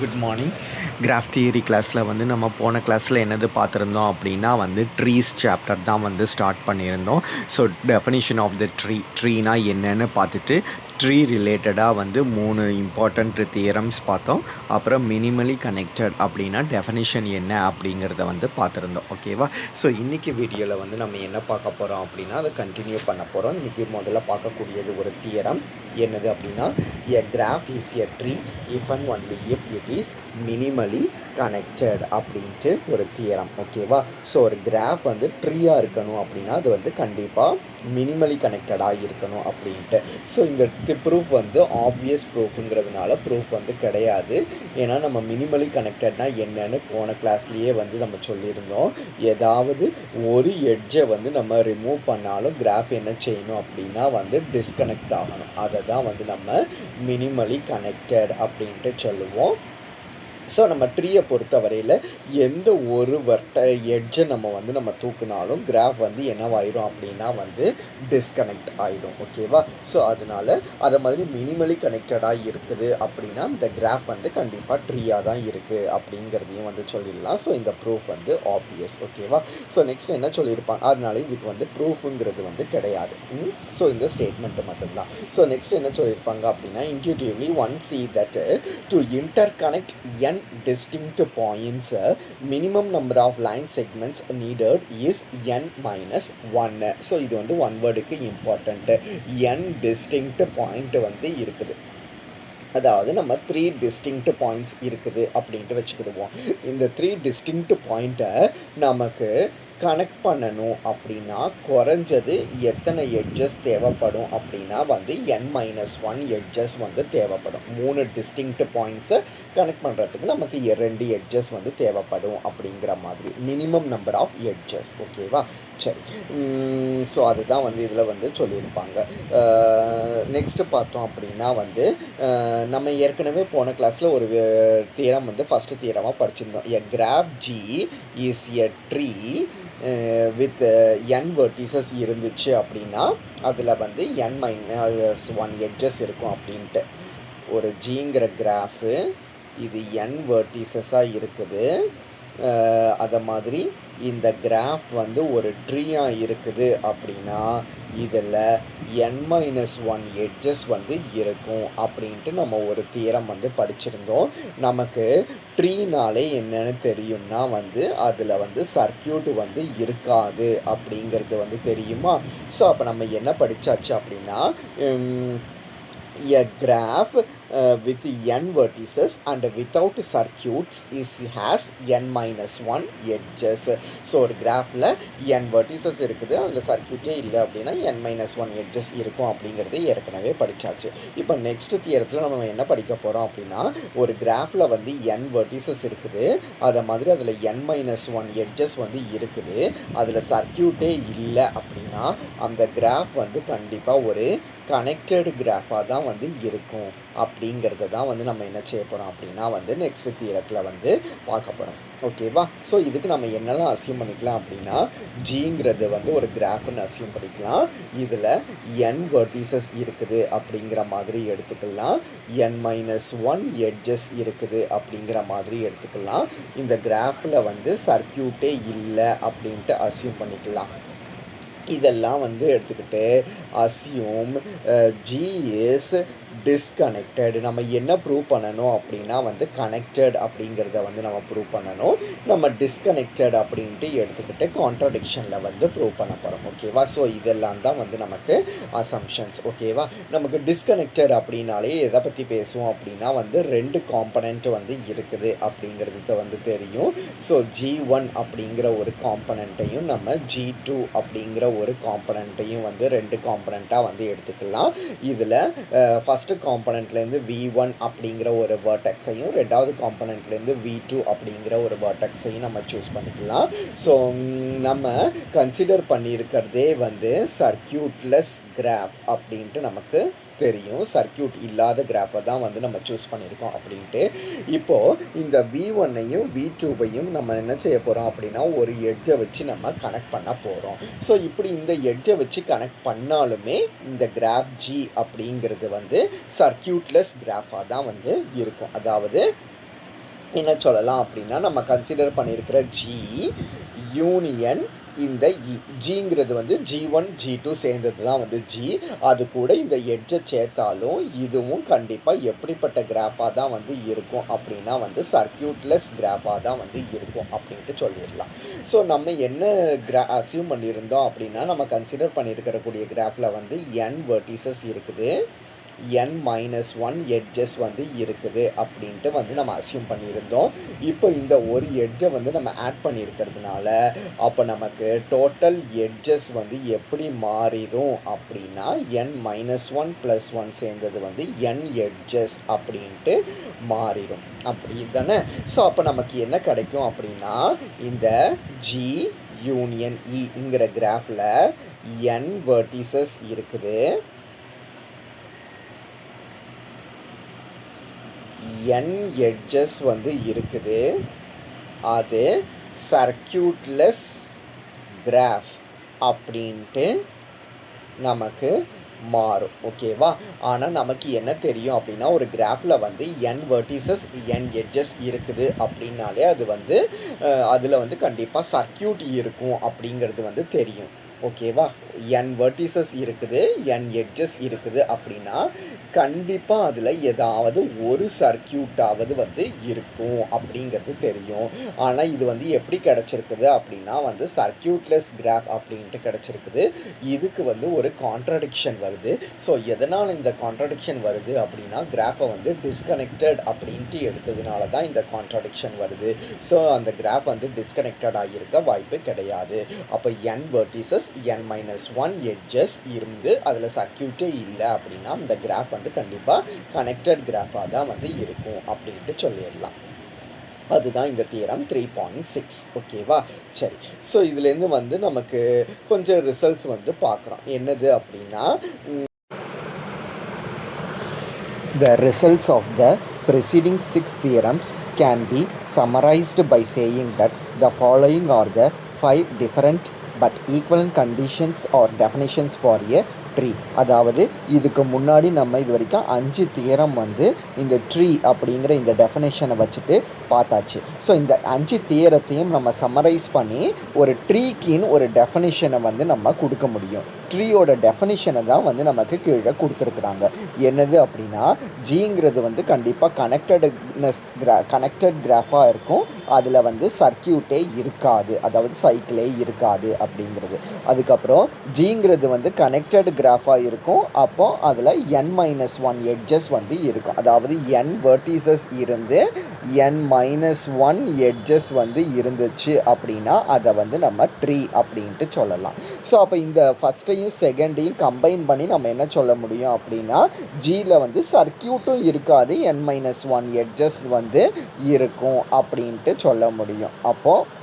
Good morning. Graph theory கிளாஸில் வந்து நம்ம போன கிளாஸில் என்னது பார்த்துருந்தோம் அப்படின்னா வந்து ட்ரீஸ் சாப்டர் தான் வந்து ஸ்டார்ட் பண்ணியிருந்தோம். ஸோ டெஃபனிஷன் ஆஃப் த ட்ரீனா என்னன்னு பார்த்துட்டு ட்ரீ ரிலேட்டடாக வந்து 3 இம்பார்ட்டண்ட் தியரம்ஸ் பார்த்தோம். அப்புறம் மினிமலி கனெக்டட் அப்படின்னா டெஃபனிஷன் என்ன அப்படிங்கிறத வந்து பார்த்துருந்தோம். ஓகேவா? ஸோ இன்றைக்கி வீடியோவில் வந்து நம்ம என்ன பார்க்க போகிறோம் அப்படின்னா அதை கண்டினியூ பண்ண போகிறோம். இன்றைக்கி முதல்ல பார்க்கக்கூடியது ஒரு தியரம் என்னது அப்படின்னா a graph is a tree if and only if it is minimally connected அப்படின்ட்டு ஒரு தியரம். ஓகேவா? ஸோ ஒரு கிராஃப் வந்து ட்ரீயாக இருக்கணும் அப்படின்னா அது வந்து கண்டிப்பாக மினிமலி கனெக்டடாக இருக்கணும் அப்படின்ட்டு. ஸோ இந்த ப்ரூஃப் வந்து ஆப்வியஸ் ப்ரூஃபுங்கிறதுனால ப்ரூஃப் வந்து கிடையாது. ஏன்னா நம்ம மினிமலி கனெக்டட்னா என்னன்னு போன கிளாஸ்லேயே வந்து நம்ம சொல்லியிருந்தோம். ஏதாவது ஒரு எட்ஜை வந்து நம்ம ரிமூவ் பண்ணாலும் கிராஃப் என்ன செய்யணும் அப்படின்னா வந்து டிஸ்கனெக்ட் ஆகணும். அதை தான் வந்து நம்ம மினிமலி கனெக்டட் அப்படின்ட்டு சொல்லுவோம். ஸோ நம்ம ட்ரீயை பொறுத்த வரையில் எந்த ஒரு எட்ஜை நம்ம தூக்குனாலும் கிராஃப் வந்து என்னவாயிடும் அப்படின்னா வந்து டிஸ்கனெக்ட் ஆகிடும். ஓகேவா? ஸோ அதனால் அதை மாதிரி மினிமலி கனெக்டடாக இருக்குது அப்படின்னா இந்த கிராஃப் வந்து கண்டிப்பாக ட்ரீயாக தான் இருக்குது அப்படிங்கிறதையும் வந்து சொல்லிடலாம். ஸோ இந்த ப்ரூஃப் வந்து ஆப்வியஸ். ஓகேவா? ஸோ நெக்ஸ்ட் என்ன சொல்லியிருப்பாங்க, அதனால இதுக்கு வந்து ப்ரூஃபுங்கிறது வந்து கிடையாது. ஸோ இந்த ஸ்டேட்மெண்ட்டு மட்டும்தான். ஸோ நெக்ஸ்ட் என்ன சொல்லியிருப்பாங்க அப்படின்னா intuitively one see that to interconnect n distinct points minimum number of line segments needed is n minus 1. So இது வந்து ஒன் வேர்டுக்கு இம்பார்ட்டண்ட். n distinct பாயிண்ட் வந்து இருக்குது. அதாவது நம்ம 3 டிஸ்டிங்க்ட் பாயிண்ட்ஸ் இருக்குது அப்படின்ட்டு வச்சுக்கிடுவோம். இந்த 3 டிஸ்டிங்க்ட் பாயிண்ட்டை நமக்கு கனெக்ட் பண்ணணும் அப்படின்னா குறைஞ்சது எத்தனை எட்ஜஸ் தேவைப்படும் அப்படின்னா வந்து n-1 எட்ஜஸ் வந்து தேவைப்படும். 3 டிஸ்டிங்க்ட் பாயிண்ட்ஸை கனெக்ட் பண்ணுறதுக்கு நமக்கு 2 எட்ஜஸ் வந்து தேவைப்படும் அப்படிங்கிற மாதிரி மினிமம் நம்பர் ஆஃப் எட்ஜஸ். ஓகேவா? சரி. ஸோ அதுதான் வந்து இதில் வந்து சொல்லியிருப்பாங்க. நெக்ஸ்ட்டு பார்த்தோம் அப்படின்னா வந்து நம்ம ஏற்கனவே போன கிளாஸில் ஒரு தியரம் வந்து ஃபஸ்ட்டு தியரமாக படிச்சிருந்தோம். A graph G is a tree with n vertices இருந்துச்சு அப்படின்னா அதில் வந்து n-1 எட்ஜஸ் இருக்கும் அப்படின்ட்டு. ஒரு ஜிங்கிற கிராஃபு இது n வெர்டிசஸாக இருக்குது. அதை மாதிரி இந்த கிராஃப் வந்து ஒரு ட்ரீயாக இருக்குது அப்படின்னா இதில் n-1 எட்ஜஸ் வந்து இருக்கும் அப்படின்ட்டு நம்ம ஒரு தியரம் வந்து படிச்சிருந்தோம். நமக்கு ட்ரீனாலே என்னென்னு தெரியும்னா வந்து அதில் வந்து சர்க்கியூட் வந்து இருக்காது அப்படிங்கிறது வந்து தெரியுமா? ஸோ அப்போ நம்ம என்ன படித்தாச்சு அப்படின்னா a graph with n vertices and without circuits has n-1 edges. So ஒரு கிராஃபில் n vertices இருக்குது, அதில் சர்க்கியூட்டே இல்லை அப்படின்னா n-1 edges இருக்கும் அப்படிங்கிறது ஏற்கனவே படித்தாச்சு. இப்போ நெக்ஸ்ட் தியரத்தில் நம்ம என்ன படிக்க போகிறோம் அப்படின்னா ஒரு கிராஃபில் வந்து n vertices இருக்குது, அதை மாதிரி அதில் n-1 edges வந்து இருக்குது, அதில் சர்க்கியூட்டே இல்லை அப்படின்னா அந்த கிராஃப் வந்து கண்டிப்பாக ஒரு கனெக்டட் கிராஃபாக தான் வந்து இருக்கும் அப்படிங்கிறத தான் வந்து நம்ம என்ன செய்ய போகிறோம் அப்படின்னா வந்து நெக்ஸ்ட் தியரத்தில் வந்து பார்க்க போகிறோம். ஓகேவா? ஸோ இதுக்கு நம்ம என்னெல்லாம் அசியூம் பண்ணிக்கலாம் அப்படின்னா ஜிங்கிறது வந்து ஒரு கிராஃப்னு அசியூம் பண்ணிக்கலாம். இதில் n வெர்டிசஸ் இருக்குது அப்படிங்கிற மாதிரி எடுத்துக்கலாம், n-1 எட்ஜஸ் இருக்குது அப்படிங்கிற மாதிரி எடுத்துக்கலாம். இந்த கிராஃபில் வந்து சர்க்கியூட்டே இல்லை அப்படின்ட்டு அசியூம் பண்ணிக்கலாம். இதெல்லாம் வந்து எடுத்துக்கிட்டு அசியூம் ஜி இஸ் டிஸ்கனெக்டட். நம்ம என்ன ப்ரூவ் பண்ணணும் அப்படின்னா வந்து கனெக்டட் அப்படிங்கிறத வந்து நம்ம ப்ரூவ் பண்ணணும். நம்ம டிஸ்கனெக்டட் அப்படின்ட்டு எடுத்துக்கிட்டு கான்ட்ரடிக்ஷனில் வந்து ப்ரூவ் பண்ண போகிறோம். ஓகேவா? ஸோ இதெல்லாம் தான் வந்து நமக்கு அசம்ஷன்ஸ். ஓகேவா? நமக்கு டிஸ்கனெக்டட் அப்படின்னாலே எதை பற்றி பேசுவோம் அப்படின்னா வந்து 2 காம்பனண்ட் வந்து இருக்குது அப்படிங்கிறது வந்து தெரியும். ஸோ G1 அப்படிங்கிற ஒரு காம்பனண்ட்டையும் நம்ம G2 அப்படிங்கிற ஒரு காம்பனண்ட்டையும் வந்து 2 காம்பனண்ட்டாக வந்து எடுத்துக்கலாம். இதில் ஃபஸ்ட்டு காம்பனண்ட்லேருந்து V1 அப்படிங்கிற ஒரு வேர்டெக்ஸையும் ரெண்டாவது காம்பனண்ட்லேருந்து V2 அப்படிங்கிற ஒரு வேர்டெக்ஸையும் நம்ம சூஸ் பண்ணிக்கலாம். ஸோ நம்ம கன்சிடர் பண்ணியிருக்கிறதே வந்து சர்க்கியூட்லெஸ் கிராஃப் அப்படின்ட்டு நமக்கு தெரியும். சர்க்கியூட் இல்லாத கிராஃபை தான் வந்து நம்ம சூஸ் பண்ணியிருக்கோம் அப்படின்ட்டு. இப்போது இந்த V1ஐயும் V2வையும் நம்ம என்ன செய்ய போகிறோம் அப்படின்னா ஒரு எட்ஜை வச்சு நம்ம கனெக்ட் பண்ண போகிறோம். ஸோ இப்படி இந்த எட்ஜை வச்சு கனெக்ட் பண்ணாலுமே இந்த கிராஃப் G அப்படிங்கிறது வந்து சர்க்கியூட்லெஸ் கிராஃபாக தான் வந்து இருக்கும். அதாவது என்ன சொல்லலாம் அப்படின்னா, நம்ம கன்சிடர் பண்ணியிருக்கிற ஜி யூனியன் இந்த இ. ஜிங்கிறது வந்து G1 G2 சேர்ந்தது தான் வந்து ஜி. அது கூட இந்த எட்ஜை சேர்த்தாலும் இதுவும் கண்டிப்பாக எப்படிப்பட்ட கிராஃபாக தான் வந்து இருக்கும் அப்படின்னா வந்து சர்க்கியூட்லெஸ் கிராஃபாக தான் வந்து இருக்கும் அப்படின்ட்டு சொல்லிடலாம். ஸோ நம்ம என்ன அசியூம் பண்ணியிருந்தோம் அப்படின்னா, நம்ம கன்சிடர் பண்ணியிருக்கிறக்கூடிய கிராஃபில் வந்து n வெர்டிசஸ் இருக்குது, n-1 எட்ஜஸ் வந்து இருக்குது அப்படின்ட்டு வந்து நம்ம அசியூம் பண்ணியிருந்தோம். இப்போ இந்த ஒரு எட்ஜை வந்து நம்ம ஆட் பண்ணியிருக்கிறதுனால அப்போ நமக்கு டோட்டல் எட்ஜஸ் வந்து எப்படி மாறிடும் அப்படின்னா n-1 + 1 சேர்ந்தது வந்து n எட்ஜஸ் அப்படின்ட்டு மாறிடும். அப்படி தானே? ஸோ அப்போ நமக்கு என்ன கிடைக்கும் அப்படின்னா, இந்த G யூனியன் இங்கிற கிராஃபில் n வெர்டிசஸ் இருக்குது, n எட்ஜஸ் வந்து இருக்குது, அது சர்க்கியூட்லெஸ் கிராஃப் அப்படின்ட்டு நமக்கு மாறும். ஓகேவா? ஆனால் நமக்கு என்ன தெரியும் அப்படின்னா, ஒரு கிராஃபில் வந்து n வெர்டிசஸ் n எட்ஜஸ் இருக்குது அப்படின்னாலே அது வந்து அதில் வந்து கண்டிப்பாக சர்க்கியூட் இருக்கும் அப்படிங்கிறது வந்து தெரியும். ஓகேவா? n வெர்டிசஸ் இருக்குது, n எட்ஜஸ் இருக்குது அப்படின்னா கண்டிப்பாக அதில் ஏதாவது ஒரு சர்க்கியூட்டாவது வந்து இருக்கும் அப்படிங்கிறது தெரியும். ஆனால் இது வந்து எப்படி கிடச்சிருக்குது அப்படின்னா வந்து சர்க்கியூட்லெஸ் கிராஃப் அப்படின்ட்டு கிடச்சிருக்குது. இதுக்கு வந்து ஒரு கான்ட்ரடிக்ஷன் வருது. ஸோ எதனால் இந்த கான்ட்ரடிக்ஷன் வருது அப்படின்னா, கிராஃபை வந்து டிஸ்கனெக்டட் அப்படின்ட்டு எடுத்ததுனால தான் இந்த கான்ட்ரடிக்ஷன் வருது. ஸோ அந்த கிராஃப் வந்து டிஸ்கனெக்டட் ஆகியிருக்க வாய்ப்பு கிடையாது. அப்போ n வெர்டிசஸ் n-1 எட்ஜஸ் இருந்து அதில் சர்க்கியூட்டே இல்லை அப்படின்னா இந்த கிராஃப் வந்து கண்டிப்பாக கனெக்டட் கிராஃபாக தான் வந்து இருக்கும் அப்படின்ட்டு சொல்லிடலாம். அதுதான் இந்த தியரம் 3.6. ஓகேவா? சரி. ஸோ இதுலேருந்து வந்து நமக்கு கொஞ்சம் ரிசல்ட்ஸ் வந்து பார்க்குறோம். என்னது அப்படின்னா, the results of the preceding 6 theorems can be summarized by saying that the following are the 5 different but equivalent conditions or definitions for a tree. அதாவது இதுக்கு முன்னாடி நம்ம இது வரைக்கும் 5 தியரம் வந்து இந்த ட்ரீ அப்படிங்கிற இந்த டெஃபினேஷனை வச்சுட்டு பார்த்தாச்சு. ஸோ இந்த 5 தியரத்தையும் நம்ம சம்மரைஸ் பண்ணி ஒரு ட்ரீக்கின்னு ஒரு டெஃபினேஷனை வந்து நம்ம கொடுக்க முடியும். ட்ரீயோட டெஃபினேஷனை தான் வந்து நமக்கு கீழே கொடுத்துருக்குறாங்க. என்னது அப்படின்னா, ஜிங்கிறது வந்து கண்டிப்பாக கனெக்டட் கிராஃபாக இருக்கும், அதில் வந்து சர்க்கியூட்டே இருக்காது, அதாவது சைக்கிளே இருக்காது அப்படிங்கிறது. அதுக்கப்புறம் ஜிங்கிறது வந்து கனெக்டட் கிராஃபாக இருக்கும், அப்போ அதில் n-1 எட்ஜஸ் வந்து இருக்கும், அதாவது n வெர்டிசஸ் இருந்து n-1 எட்ஜஸ் வந்து இருந்துச்சு அப்படின்னா அதை வந்து நம்ம ட்ரீ அப்படின்ட்டு சொல்லலாம். ஸோ அப்போ இந்த ஃபஸ்ட்டையும் செகண்டையும் கம்பைன் பண்ணி நம்ம என்ன சொல்ல முடியும் அப்படின்னா, ஜியில் வந்து சர்க்கியூட்டும் இருக்காது, n-1 எட்ஜஸ் வந்து இருக்கும் அப்படின்ட்டு சொல்ல முடியும். அப்போது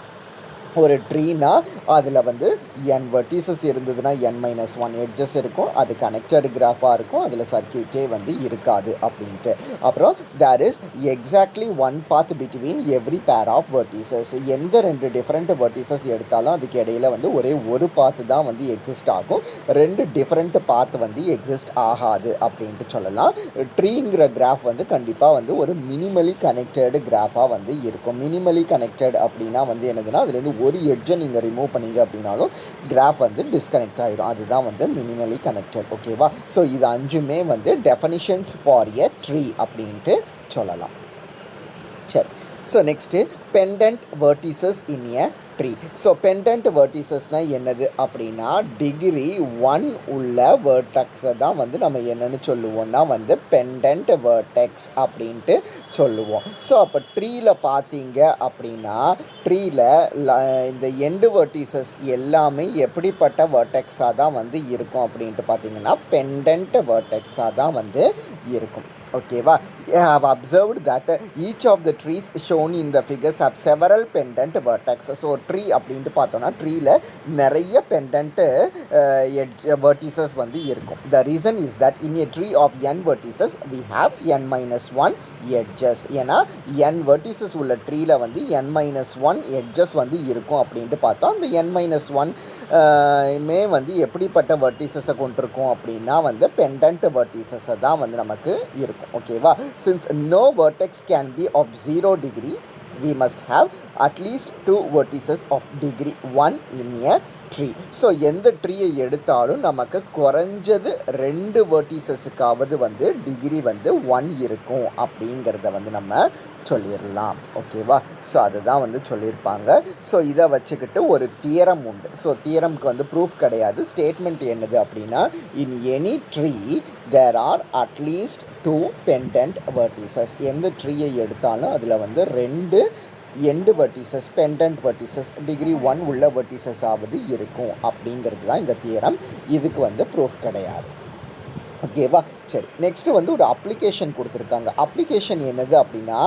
ஒரு ட்ரீனா அதில் வந்து n வெர்டிசஸ் இருந்ததுன்னா n-1 எட்ஜஸ் இருக்கும், அது கனெக்டட் கிராஃபாக இருக்கும், அதில் சர்க்கியூட்டே வந்து இருக்காது அப்படின்ட்டு. அப்புறம் there is exactly one path between every pair of vertices. எந்த 2 டிஃப்ரெண்ட் வெர்டிசஸ் எடுத்தாலும் அதுக்கு இடையில் வந்து ஒரே ஒரு பாத்து தான் வந்து எக்ஸிஸ்ட் ஆகும், 2 டிஃப்ரெண்ட் பாத் வந்து எக்ஸிஸ்ட் ஆகாது அப்படின்ட்டு சொல்லலாம். ட்ரீங்கிற கிராஃப் வந்து கண்டிப்பாக வந்து ஒரு மினிமலி கனெக்டட் கிராஃபாக வந்து இருக்கும். மினிமலி கனெக்டட் அப்படின்னா வந்து என்னதுன்னா, அதுலேருந்து ஒரு எட்ஜை நீங்கள் ரிமூவ் பண்ணிங்க அப்படின்னாலும் கிராஃப் வந்து டிஸ்கனெக்ட் ஆகிடும். அதுதான் வந்து மினிமலி கனெக்டட். ஓகேவா? ஸோ இது 5மே வந்து டெஃபினிஷன்ஸ் ஃபார் எ ட்ரீ அப்படின்ட்டு சொல்லலாம். சரி. So next pendant vertices in a tree. So pendant வெர்டிசஸ்னால் என்னது அப்படின்னா, டிகிரி 1 உள்ள வேர்டெக்ஸை தான் வந்து நம்ம என்னென்னு சொல்லுவோம்னா வந்து பெண்டன்ட் வேர்டெக்ஸ் அப்படின்ட்டு சொல்லுவோம். ஸோ அப்போ ட்ரீயில் பார்த்தீங்க அப்படின்னா, ட்ரீயில் இந்த எண்டு வெர்டிசஸ் எல்லாமே எப்படிப்பட்ட வேர்டெக்ஸாக தான் வந்து இருக்கும் அப்படின்ட்டு பார்த்தீங்கன்னா பெண்டன்ட் வேர்டெக்ஸாக தான் வந்து இருக்கும். ஓகேவா? I have observed that each of the trees shown in the figures have several pendant vertexes. So tree அப்படின்ட்டு பார்த்தோன்னா ட்ரீயில் நிறைய பெண்டன்ட்டு வெர்டிசஸ் வந்து இருக்கும். The reason is that in a tree of n vertices we have n-1 edges. ஏன்னா n vertices உள்ள ட்ரீயில் வந்து n-1 எட்ஜஸ் வந்து இருக்கும் அப்படின்ட்டு பார்த்தோம். அந்த n-1 மே வந்து எப்படிப்பட்ட வெர்டிசஸை கொண்டிருக்கும் அப்படின்னா வந்து பெண்டன்ட் வெர்டிசஸை தான் வந்து நமக்கு இருக்கும். ஓகேவா? Since no vertex can be of 0 degree, we must have at least 2 vertices of degree 1 in a tree. So எந்த ட்ரீயை எடுத்தாலும் நமக்கு குறைஞ்சது 2 வெர்டிசஸுக்காவது வந்து டிகிரி வந்து 1 இருக்கும் அப்படிங்கிறத வந்து நம்ம சொல்லிடலாம். ஓகேவா? ஸோ அதுதான் வந்து சொல்லியிருப்பாங்க. ஸோ இதை வச்சுக்கிட்டு ஒரு தியரம் உண்டு. ஸோ தியரம்க்கு வந்து ப்ரூஃப் கிடையாது. ஸ்டேட்மெண்ட் என்னது அப்படின்னா, in any tree there are அட்லீஸ்ட் 2 பெண்டன்ட் வெர்டிசஸ். எந்த ட்ரீயை எடுத்தாலும் அதில் வந்து 2 end vertices, pendant vertices, degree 1 உள்ள வெர்டிசஸ் ஆவது இருக்கும் அப்படிங்கிறது தான் இந்த தியரம். இதுக்கு வந்து ப்ரூஃப் கிடையாது. ஓகேவா? சரி, நெக்ஸ்ட்டு வந்து ஒரு அப்ளிகேஷன் கொடுத்துருக்காங்க. அப்ளிகேஷன் என்னது அப்படின்னா,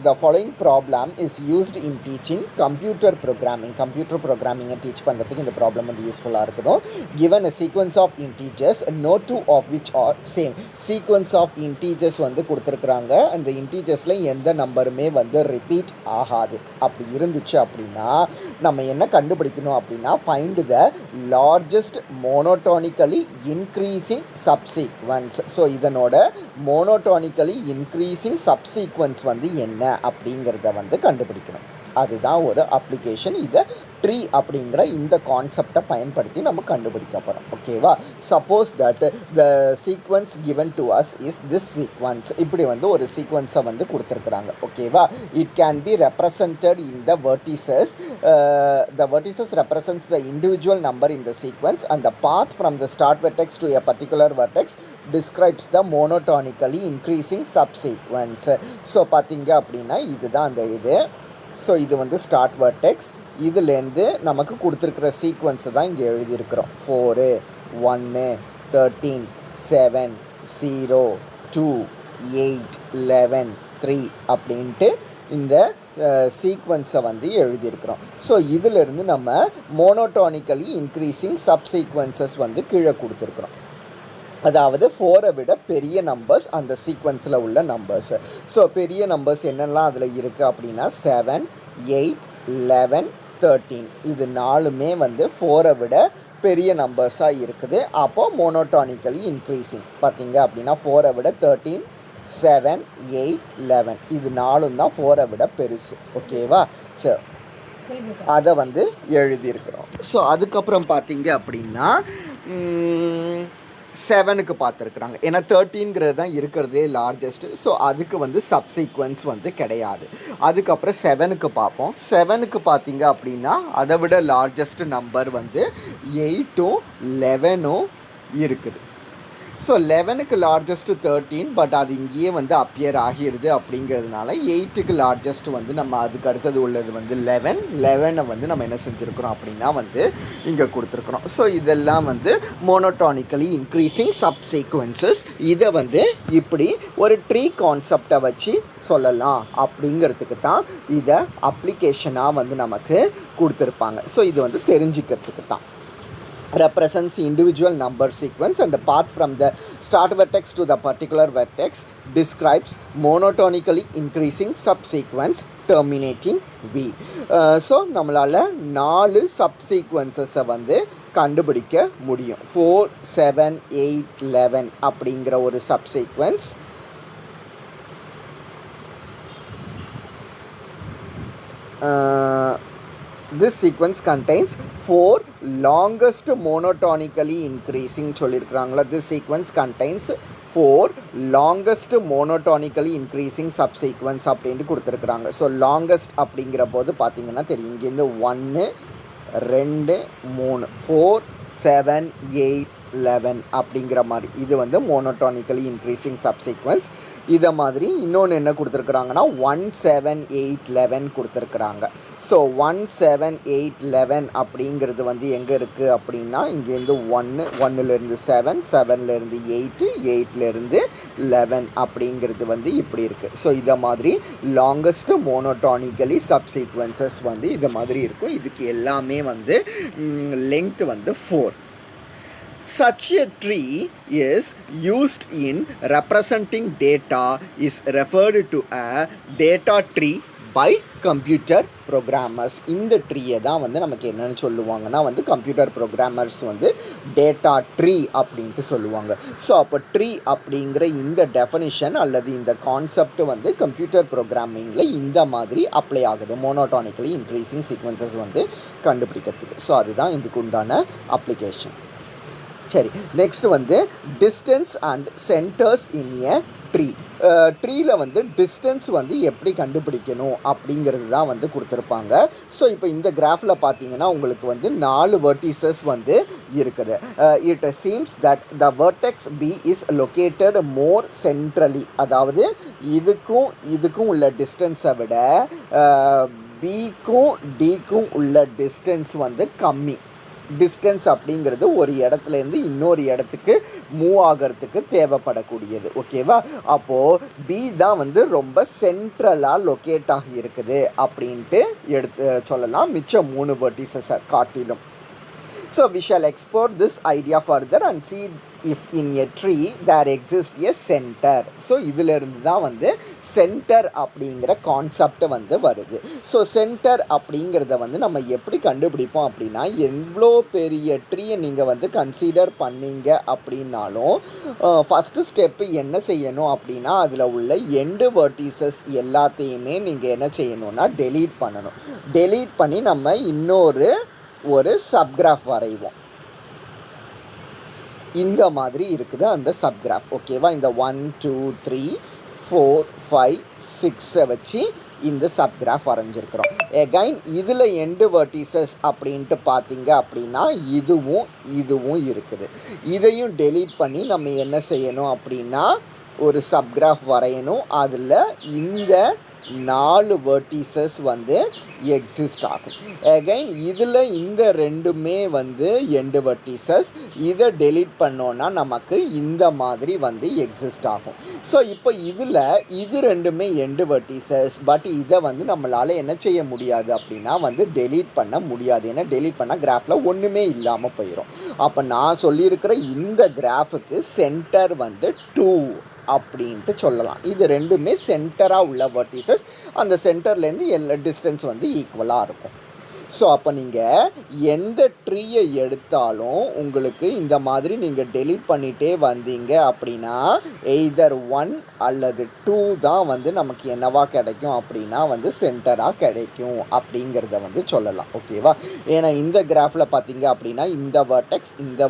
the following problem is used in teaching computer ப்ரோக்ராமிங்கை டீச் பண்ணுறதுக்கு இந்த ப்ராப்ளம் வந்து யூஸ்ஃபுல்லாக இருக்கணும். Given a sequence of integers, no two of which are same. Sequence of integers வந்து கொடுத்துருக்குறாங்க. அந்த இன்டீஜர்ஸில் எந்த நம்பருமே வந்து ரிப்பீட் ஆகாது. அப்படி இருந்துச்சு அப்படின்னா நம்ம என்ன கண்டுபிடிக்கணும் அப்படின்னா, find the largest monotonically increasing subsequence. So இதனோட மோனோட்டோனிக்கலி இன்க்ரீசிங் சப்சீக்வன்ஸ் வந்து என்ன அப்படிங்கிறத வந்து கண்டுபிடிக்கணும். அதுதான் ஒரு அப்ளிகேஷன். இதை ட்ரீ அப்படிங்கிற இந்த கான்செப்டை பயன்படுத்தி நம்ம கண்டுபிடிக்க போகிறோம். ஓகேவா? Suppose that the sequence given to us is this sequence. இப்படி வந்து ஒரு சீக்வன்ஸை வந்து கொடுத்துருக்குறாங்க. ஓகேவா? It can be represented in the vertices. The vertices represents the individual number in the sequence and the path from the start vertex to a particular vertex describes the monotonically increasing subsequence. So பார்த்தீங்க அப்படின்னா இதுதான் அந்த இது. So இது வந்து start vertex. இதுலேருந்து நமக்கு கொடுத்துருக்குற சீக்வன்ஸை தான் இங்கே எழுதியிருக்கிறோம். 4, 1, 13, 7, 0, 2, 8, 11, 3 அப்படின்ட்டு இந்த சீக்வன்ஸை வந்து எழுதியிருக்கிறோம். ஸோ இதிலிருந்து நம்ம மோனோட்டானிக்கலி இன்க்ரீசிங் சப்சீக்வன்சஸ் வந்து கீழே கொடுத்துருக்குறோம். அதாவது 4 விட பெரிய நம்பர்ஸ் அந்த சீக்வன்ஸில் உள்ள நம்பர்ஸ். ஸோ பெரிய நம்பர்ஸ் என்னெல்லாம் அதில் இருக்குது அப்படின்னா 7, 8, 11, 13. இது 4மே வந்து 4 விட பெரிய நம்பர்ஸாக இருக்குது. அப்போது மோனோட்டானிக்கலி இன்க்ரீசிங் பார்த்தீங்க அப்படின்னா 4 விட 13, 7, 8, 11 இது 4ம் தான் 4 விட பெருசு. ஓகேவா? ஸோ அதை வந்து எழுதியிருக்கிறோம். ஸோ அதுக்கப்புறம் பார்த்தீங்க அப்படின்னா 7க்கு பார்த்துருக்குறாங்க. ஏன்னா 13ங்கிறது தான் இருக்கிறதே லார்ஜஸ்ட்டு. ஸோ அதுக்கு வந்து சப்சீக்வன்ஸ் வந்து கிடையாது. அதுக்கப்புறம் 7க்கு பார்ப்போம். 7க்கு பார்த்தீங்க அப்படின்னா அதை விட லார்ஜஸ்ட் நம்பர் வந்து 8ம் 11ம் இருக்குது. ஸோ 11க்கு லார்ஜஸ்ட்டு 13, பட் அது இங்கேயே வந்து அப்பியர் ஆகிடுது. அப்படிங்கிறதுனால 8க்கு லார்ஜஸ்ட் வந்து நம்ம அதுக்கு அடுத்தது உள்ளது வந்து 11 வந்து நம்ம என்ன செஞ்சுருக்கிறோம் அப்படின்னா வந்து இங்கே கொடுத்துருக்குறோம். ஸோ இதெல்லாம் வந்து மோனோட்டானிக்கலி இன்க்ரீசிங் சப்சீக்வன்சஸ். இதை வந்து இப்படி ஒரு ட்ரீ கான்செப்டை வச்சு சொல்லலாம் அப்படிங்கிறதுக்கு தான் இதை அப்ளிகேஷனாக வந்து நமக்கு கொடுத்துருப்பாங்க. ஸோ இது வந்து தெரிஞ்சுக்கிறதுக்கு தான். Represents individual number sequence and the path from the start vertex to the particular vertex describes monotonically increasing subsequence terminating V. So நம்மளால் 4 சப்சீக்வன்சஸை வந்து கண்டுபிடிக்க முடியும். 4, 7, 8, 11 அப்படிங்கிற ஒரு subsequence. This sequence contains 4 longest monotonically increasing சொல்லியிருக்கிறாங்களா. This sequence contains 4 longest monotonically increasing subsequence அப்படின்ட்டு கொடுத்துருக்குறாங்க. So longest அப்படிங்கிற போது பார்த்தீங்கன்னா தெரியும். இங்கேருந்து 1, 2, 3, 4, 7, 8, 11 அப்படிங்கிற மாதிரி இது வந்து மோனோட்டானிக்கலி இன்க்ரீசிங் சப்சீக்வன்ஸ். இதை மாதிரி இன்னொன்று என்ன கொடுத்துருக்குறாங்கன்னா 1 7 8 11 கொடுத்துருக்குறாங்க. ஸோ 1 7 8 11 அப்படிங்கிறது வந்து எங்கே இருக்குது அப்படின்னா இங்கேருந்து 1லேருந்து 7 7லேருந்து 8 8லேருந்து 11 அப்படிங்கிறது வந்து இப்படி இருக்குது. ஸோ இதை மாதிரி லாங்கஸ்ட் மோனோட்டானிக்கலி சப்சீக்வன்சஸ் வந்து இது மாதிரி இருக்கும். இதுக்கு எல்லாமே வந்து லெங்த் வந்து 4. Such a tree is used in representing data is referred to a data tree by computer programmers. இந்த ட்ரீயை தான் வந்து நமக்கு என்னென்னு சொல்லுவாங்கன்னா வந்து கம்ப்யூட்டர் ப்ரோக்ராமர்ஸ் வந்து டேட்டா ட்ரீ அப்படின்ட்டு சொல்லுவாங்க. ஸோ அப்போ ட்ரீ அப்படிங்கிற இந்த டெஃபனிஷன் அல்லது இந்த கான்செப்ட் வந்து கம்ப்யூட்டர் ப்ரோக்ராமிங்கில் இந்த மாதிரி அப்ளை ஆகுது மோனோட்டானிக்கலி இன்க்ரீசிங் சீக்வன்சஸ் வந்து கண்டுபிடிக்கிறதுக்கு. ஸோ அதுதான் இதுக்கு உண்டான அப்ளிகேஷன். சரி, நெக்ஸ்ட் வந்து distance and centers in a tree. ட்ரீயில் வந்து டிஸ்டன்ஸ் வந்து எப்படி கண்டுபிடிக்கணும் அப்படிங்கிறது தான் வந்து கொடுத்துருப்பாங்க. ஸோ இப்போ இந்த கிராஃபில் பார்த்தீங்கன்னா உங்களுக்கு வந்து 4 வெர்டிசஸ் வந்து இருக்குது. It seems that the vertex B is located more centrally. அதாவது இதுக்கும் உள்ள டிஸ்டன்ஸை விட பிக்கும் டிக்கும் உள்ள டிஸ்டன்ஸ் வந்து கம்மி. டிஸ்டன்ஸ் அப்படிங்கிறது ஒரு இடத்துலேருந்து இன்னொரு இடத்துக்கு மூவ் ஆகிறதுக்கு தேவைப்படக்கூடியது. ஓகேவா? அப்போது பி தான் வந்து ரொம்ப சென்ட்ரலாக லொக்கேட் ஆகி இருக்குது அப்படின்ட்டு சொல்லலாம் மிச்சம் 3 வெர்டிசஸை காட்டிலும். So we shall explore this idea further and see if in a tree there exists a center. So இதிலிருந்து தான் வந்து சென்டர் அப்படிங்கிற கான்செப்ட் வந்து வருது. ஸோ சென்டர் அப்படிங்கிறத வந்து நம்ம எப்படி கண்டுபிடிப்போம் அப்படின்னா எவ்வளோ பெரிய ட்ரீயை நீங்கள் வந்து கன்சிடர் பண்ணீங்க அப்படின்னாலும் ஃபஸ்ட்டு ஸ்டெப்பு என்ன செய்யணும் அப்படின்னா அதில் உள்ள எண்டு வெர்டிசஸ் எல்லாத்தையுமே நீங்கள் என்ன செய்யணும்னா டெலீட் பண்ணணும். டெலீட் பண்ணி நம்ம ஒரு சப்கிராஃப் வரைவோம். இந்த மாதிரி இருக்குது அந்த சப்கிராஃப். ஓகேவா? இந்த 1 2 3 4 5 6 வச்சு இந்த சப்கிராஃப் வரைஞ்சிருக்கிறோம். எகைன் இதில் எண்டு வெர்டிசஸ் அப்படின்ட்டு பார்த்தீங்க அப்படின்னா இதுவும் இருக்குது. இதையும் டெலீட் பண்ணி நம்ம என்ன செய்யணும் அப்படின்னா ஒரு சப்கிராஃப் வரையணும். அதில் இந்த 4 வெர்டிசஸ் வந்து எக்ஸிஸ்ட் ஆகும். அகைன் இதில் இந்த ரெண்டுமே வந்து எண்டு வெர்டிசஸ். இதை டெலீட் பண்ணோன்னா நமக்கு இந்த மாதிரி வந்து எக்ஸிஸ்ட் ஆகும். ஸோ இப்போ இது ரெண்டுமே எண்டு வெர்டிசஸ். பட் இதை வந்து நம்மளால் என்ன செய்ய முடியாது அப்படின்னா வந்து டெலீட் பண்ண முடியாது. ஏன்னா டெலீட் பண்ணால் கிராஃபில் ஒன்றுமே இல்லாமல் போயிடும். அப்போ நான் சொல்லியிருக்கிற இந்த கிராஃபுக்கு சென்டர் வந்து 2 அப்படின்ட்டு சொல்லலாம். இது ரெண்டுமே சென்டராக உள்ள வெர்டிசஸ். அந்த சென்டர்லேருந்து எல்லா டிஸ்டன்ஸ் வந்து ஈக்குவலாக இருக்கும். ஸோ அப்போ நீங்கள் எந்த ட்ரீயை எடுத்தாலும் உங்களுக்கு இந்த மாதிரி நீங்கள் டெலீட் பண்ணிகிட்டே வந்தீங்க அப்படின்னா எய்தர் 1 அல்லது 2 தான் வந்து நமக்கு என்னவா கிடைக்கும் அப்படின்னா வந்து சென்டராக கிடைக்கும் அப்படிங்கிறத வந்து சொல்லலாம். ஓகேவா? ஏன்னா இந்த கிராஃபில் பார்த்தீங்க அப்படின்னா இந்த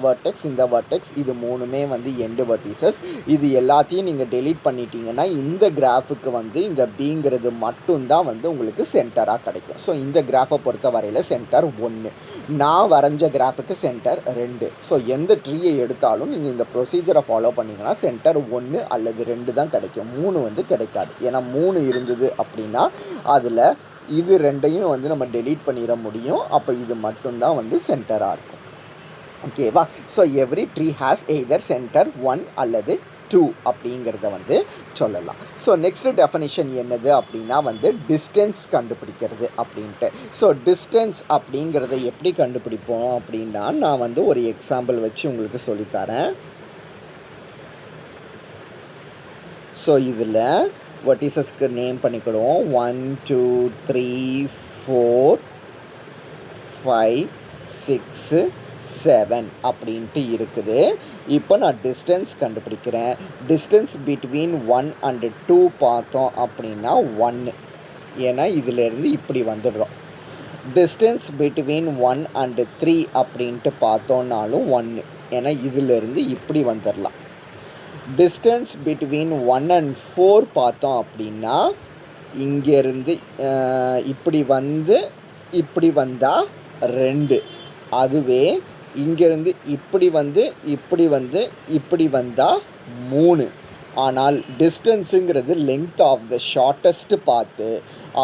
வெர்டெக்ஸ் இது 3மே வந்து எண்டு வெர்டிசஸ். இது எல்லாத்தையும் நீங்கள் டெலீட் பண்ணிட்டீங்கன்னா இந்த கிராஃபுக்கு வந்து இந்த பிங்கிறது மட்டும்தான் வந்து உங்களுக்கு சென்டராக கிடைக்கும். ஸோ இந்த கிராஃபை பொறுத்த சென்டர் 1, நான் வரைஞ்ச கிராஃபுக்கு சென்டர் 2. ஸோ எந்த ட்ரீயை எடுத்தாலும் நீங்கள் இந்த ப்ரொசீஜரை ஃபாலோ பண்ணிங்கன்னா சென்டர் 1 அல்லது 2 தான் கிடைக்கும். 3 வந்து கிடைக்காது. ஏன்னா 3 இருந்தது அப்படின்னா அதில் இது ரெண்டையும் வந்து நம்ம டெலீட் பண்ணிட முடியும். அப்போ இது மட்டும்தான் வந்து சென்டராக இருக்கும். ஓகேவா? So every tree has either centre 1 அல்லது 2 அப்படிங்கிறத வந்து சொல்லலாம். ஸோ நெக்ஸ்ட் டெஃபனிஷன் என்னது அப்படின்னா வந்து டிஸ்டன்ஸ் கண்டுபிடிக்கிறது அப்படின்ட்டு. ஸோ டிஸ்டன்ஸ் அப்படிங்கிறத எப்படி கண்டுபிடிப்போம் அப்படின்னா நான் வந்து ஒரு எக்ஸாம்பிள் வச்சு உங்களுக்கு சொல்லித்தரேன். ஸோ இதில் வெர்டிசஸ்க்கு நேம் பண்ணிக்கிடுவோம். 1 2 3 4 5 6 7 அப்படின்ட்டு இருக்குது. இப்போ நான் டிஸ்டன்ஸ் கண்டுபிடிக்கிறேன். டிஸ்டன்ஸ் பிட்வீன் 1 and 2 பார்த்தோம் அப்படின்னா 1. ஏன்னா இதிலேருந்து இப்படி வந்துடுறோம். டிஸ்டன்ஸ் பிட்வீன் 1 and 3 அப்படின்ட்டு பார்த்தோன்னாலும் 1. ஏன்னா இதிலேருந்து இப்படி வந்துடலாம். டிஸ்டன்ஸ் பிட்வீன் 1 and 4 பார்த்தோம் அப்படின்னா இங்கேருந்து இப்படி வந்தால் 2. அதுவே இங்கேருந்து இப்படி வந்தால் 3. ஆனால் டிஸ்டன்ஸுங்கிறது லெங்த் ஆஃப் த ஷார்ட்டஸ்ட்டு பார்த்து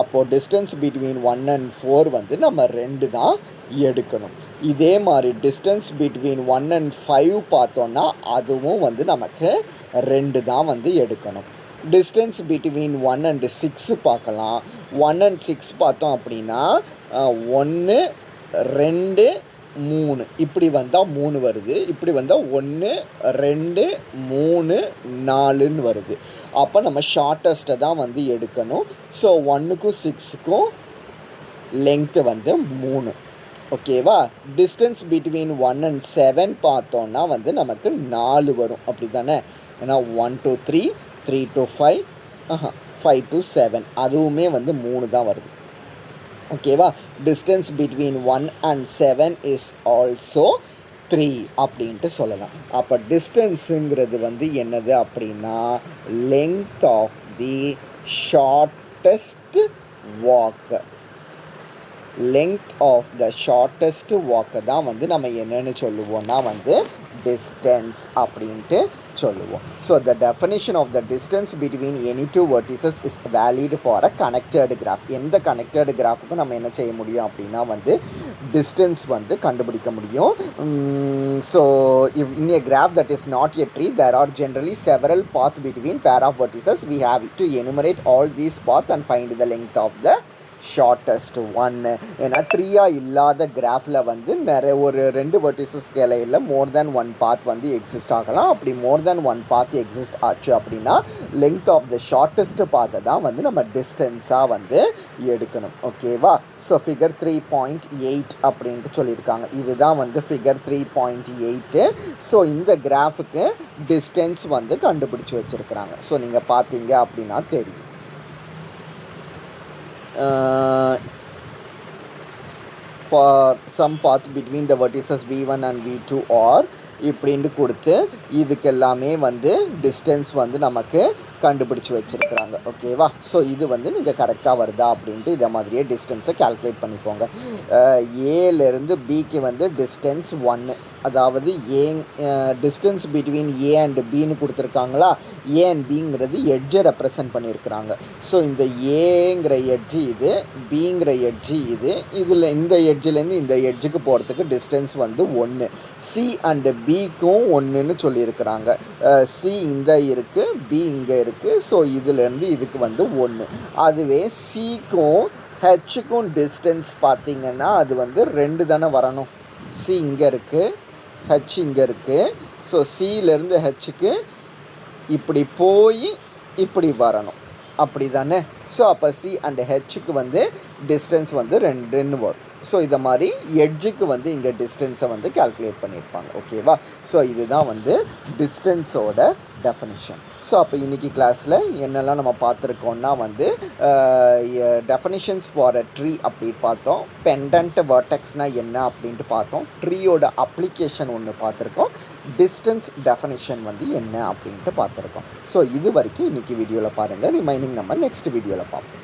அப்போது டிஸ்டன்ஸ் பிட்வீன் 1 and 4 வந்து நம்ம 2 தான் எடுக்கணும். இதே மாதிரி டிஸ்டன்ஸ் பிட்வீன் 1 and 5 பார்த்தோன்னா அதுவும் வந்து நமக்கு 2 தான் வந்து எடுக்கணும். டிஸ்டன்ஸ் பிட்வீன் 1 and 6 பார்க்கலாம். 1 and 6 பார்த்தோம் அப்படின்னா 1 2 3 இப்படி வந்தால் 3 வருது. இப்படி வந்தால் 1 2 3 4ன்னு வருது. அப்போ நம்ம ஷார்ட்டஸ்ட்டை தான் வந்து எடுக்கணும். ஸோ 1க்கும் 6க்கும் லெங்க்த்து வந்து 3. ஓகேவா? டிஸ்டன்ஸ் பிட்வீன் 1 and 7 பார்த்தோன்னா வந்து நமக்கு 4 வரும். அப்படி தானே? ஏன்னா 1 to 3 3 to 5 5 to 7 அதுவுமே வந்து 3 தான் வருது. ஓகேவா? Distance between 1 and 7 is also 3 அப்படின்ட்டு சொல்லலாம். அப்போ டிஸ்டன்ஸுங்கிறது வந்து என்னது அப்படின்னா length of the shortest walk. Length of the shortest வாக்கை தான் வந்து நம்ம என்னென்னு சொல்லுவோம்னா வந்து டிஸ்டன்ஸ் அப்படின்ட்டு சொல்லுவோம். So the definition of the distance between any two vertices is valid for a connected graph. எந்த கனெக்டட் கிராஃபுக்கும் நம்ம என்ன செய்ய முடியும் அப்படின்னா வந்து டிஸ்டன்ஸ் வந்து கண்டுபிடிக்க முடியும். So in a graph that is not a tree there are generally several paths between pair of vertices. We have to enumerate all these paths and find the length of the shortest 1. ஏன்னா ட்ரீயாக இல்லாத கிராஃபில் வந்து ஒரு 2 vertices ஸ்கேலையில் மோர் தேன் 1 பாத் வந்து exist ஆகலாம். அப்படி மோர் தேன் 1 பாத் exist ஆச்சு அப்படின்னா length of the shortest பாத்தை தான் வந்து நம்ம டிஸ்டன்ஸாக வந்து எடுக்கணும். ஓகேவா? ஸோ ஃபிகர் 3.8 அப்படின்ட்டு சொல்லியிருக்காங்க. இதுதான் வந்து ஃபிகர் 3.8. ஸோ இந்த கிராஃபுக்கு டிஸ்டன்ஸ் வந்து கண்டுபிடிச்சி வச்சுருக்குறாங்க. ஸோ நீங்கள் பார்த்தீங்க அப்படின்னா தெரியும். For some path between the vertices v1 and v2 or இப்படின்னு கொடுத்து இதுக்கெல்லாமே வந்து டிஸ்டன்ஸ் வந்து நமக்கு கண்டுபிடிச்சி வச்சுருக்குறாங்க. ஓகேவா? ஸோ இது வந்து நீங்கள் கரெக்டாக வருதா அப்படின்ட்டு இதை மாதிரியே டிஸ்டன்ஸை கால்குலேட் பண்ணிக்கோங்க. ஏலேருந்து பிக்கு வந்து டிஸ்டன்ஸ் 1. அதாவது டிஸ்டன்ஸ் பிட்வீன் ஏ அண்ட் பின்னு கொடுத்துருக்காங்களா? ஏ அண்ட் பிங்கிறது எட்ஜை ரெப்ரசன்ட் பண்ணியிருக்கிறாங்க. ஸோ இந்த ஏங்கிற எட்ஜு இது, பிங்கிற எட்ஜு இது. இதில் இந்த எட்ஜிலேருந்து இந்த எட்ஜுக்கு போகிறதுக்கு டிஸ்டன்ஸ் வந்து 1. சி அண்டு பிக்கும் 1ன்னு சொல்லியிருக்கிறாங்க. சி இந்த இருக்குது, பி இங்கே இருக்குது. ஸோ இதிலேருந்து இதுக்கு வந்து 1. அதுவே சிக்கும் ஹெச்சுக்கும் டிஸ்டன்ஸ் பார்த்திங்கன்னா அது வந்து 2 தானே வரணும். சி இங்கே இருக்குது, ஹெச் இங்கே இருக்குது. ஸோ சியிலேருந்து ஹெச்சுக்கு இப்படி போய் இப்படி வரணும். அப்படி தானே? ஸோ அப்போ சி அண்ட் ஹெச்சுக்கு வந்து டிஸ்டன்ஸ் வந்து 2ன்னு வரும். ஸோ இதை மாதிரி எட்ஜுக்கு வந்து இங்கே டிஸ்டன்ஸை வந்து கால்குலேட் பண்ணியிருப்பாங்க. ஓகேவா? ஸோ இதுதான் வந்து டிஸ்டன்ஸோட டெஃபினிஷன். ஸோ அப்போ இன்றைக்கி கிளாஸில் என்னெல்லாம் நம்ம பார்த்துருக்கோன்னா வந்து டெஃபினிஷன்ஸ் ஃபார் அ ட்ரீ அப்படி பார்த்தோம். பெண்டன்ட் வெர்டெக்ஸ்னால் என்ன அப்படின்ட்டு பார்த்தோம். ட்ரீயோட அப்ளிகேஷன் ஒன்று பார்த்துருக்கோம். டிஸ்டன்ஸ் டெஃபினிஷன் வந்து என்ன அப்படின்ட்டு பார்த்துருக்கோம். ஸோ இது வரைக்கும் இன்றைக்கி வீடியோவில் பாருங்கள். ரிமைனிங் நம்ம நெக்ஸ்ட் வீடியோவில் பார்ப்போம்.